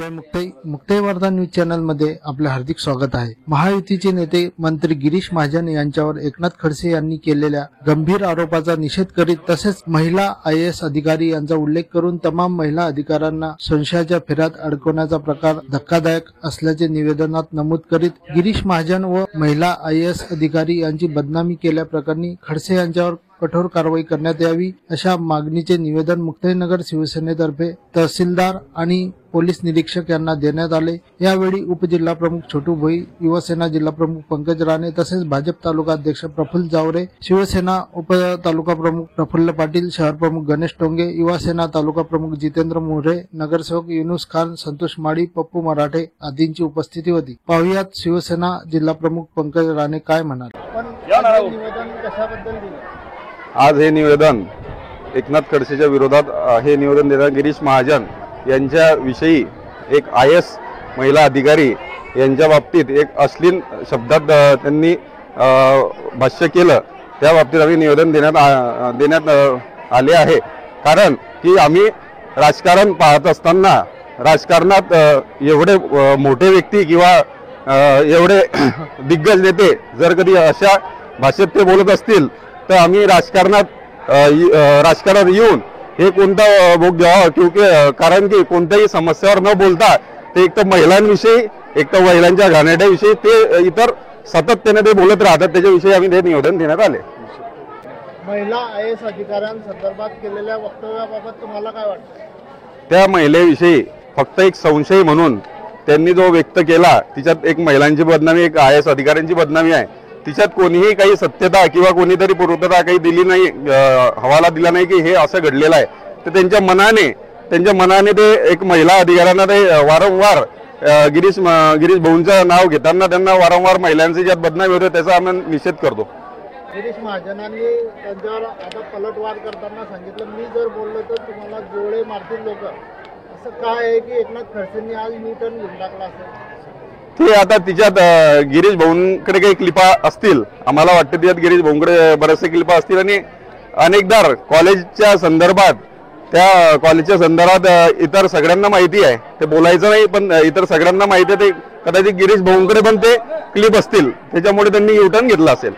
जय मुक्ताई वार्ता news channel मध्ये आपले हार्दिक स्वागत आहे। महायुतीचे नेते मंत्री गिरीश महाजन यांच्यावर एकनाथ खडसे यांनी केलेल्या गंभीर आरोपाचा निषेध करीत तसेच महिला IAS अधिकारी यांचा उल्लेख करून तमाम महिला अधिकाऱ्यांना संशयाच्या फेऱ्यात अडकवण्याचा प्रकार धक्कादायक असल्याचे निवेदनात नमूद करीत गिरीश महाजन व महिला IAS अधिकारी यांची बदनामी केल्याप्रकरणी खडसे यांच्यावर कठोर कारवाई करण्यात यावी अशा मागणीचे निवेदन मुक्ताईनगर शिवसेनेतर्फे तहसीलदार आणि पोलीस निरीक्षक यांना देण्यात आले। यावेळी उपजिल्हा प्रमुख छोटू भोई, युवासेना जिल्हा प्रमुख पंकज राणे तसेच भाजप तालुका अध्यक्ष प्रफुल्ल जावरे, शिवसेना उप तालुका प्रमुख प्रफुल्ल पाटील, शहर प्रमुख गणेश टोंगे, युवासेना तालुका प्रमुख जितेंद्र मोरे, नगरसेवक युनुस खान, संतोष माळी, पप्पू मराठे आदींची उपस्थिती होती। पाहुयात शिवसेना जिल्हा प्रमुख पंकज राणे काय म्हणाले। आज हे निवेदन एकनाथ खडसेच्या विरोधात हे निवेदन देताना गिरीश महाजन यांच्या विषयी एक IAS महिला अधिकारी यांच्या बाबतीत एक अश्लील शब्दात त्यांनी भाष्य केलं, त्या बाबतीत आम्ही निवेदन देण्यात आले आहे। कारण की आम्ही राजकारण पाहत असताना राजकारणात एवढे मोठे व्यक्ती किंवा एवढे दिग्गज नेते जर कधी अशा भाषेत ते बोलत असतील तर आम्ही राजकारणात येऊन हे कोणता भोग घ्यावा, कारण की कोणत्याही समस्यावर न बोलता ते एक तर महिलांविषयी एक तर महिलांच्या घाणेरड्याविषयी ते इतर सातत्याने ते बोलत राहतात, त्याच्याविषयी आम्ही ते निवेदन देण्यात आले। महिला IAS अधिकाऱ्यांसंदर्भात केलेल्या वक्तव्याबाबत तुम्हाला काय वाटतं? त्या महिलेविषयी फक्त एक संशय म्हणून त्यांनी जो व्यक्त केला तिच्यात एक महिलांची बदनामी, एक IAS अधिकाऱ्यांची बदनामी आहे। तिच्यात कोणीही काही सत्यता किंवा कोणीतरी पूर्तता काही दिली नाही, हवाला दिला नाही की हे असं घडलेलं आहे। तर त्यांच्या मनाने ते एक महिला अधिकाऱ्यांना ते वारंवार गिरीश भाऊंचं नाव घेताना त्यांना वारंवार महिलांची ज्यात बदनामी होते त्याचा आम्ही निषेध करतो। गिरीश महाजनांनी त्यांच्यावर आता पलटवार करताना सांगितलं, मी जर बोललो तर तुम्हाला गोळे मारतील लोक, असं काय आहे की एकनाथ खडसेंनी आज U-टर्न घेऊन टाकला असेल? ते आता तिच्यात गिरीश भाऊंकडे काही क्लिपा असतील, आम्हाला वाटतं त्यात गिरीश भाऊंकडे बरेचसे क्लिपा असतील आणि अनेकदा कॉलेजच्या संदर्भात इतर सगळ्यांना माहिती आहे, ते बोलायचं नाही पण इतर सगळ्यांना माहिती आहे, ते कदाचित गिरीश भाऊंकडे पण ते क्लिप असतील, त्याच्यामुळे त्यांनी U-टर्न घेतला असेल।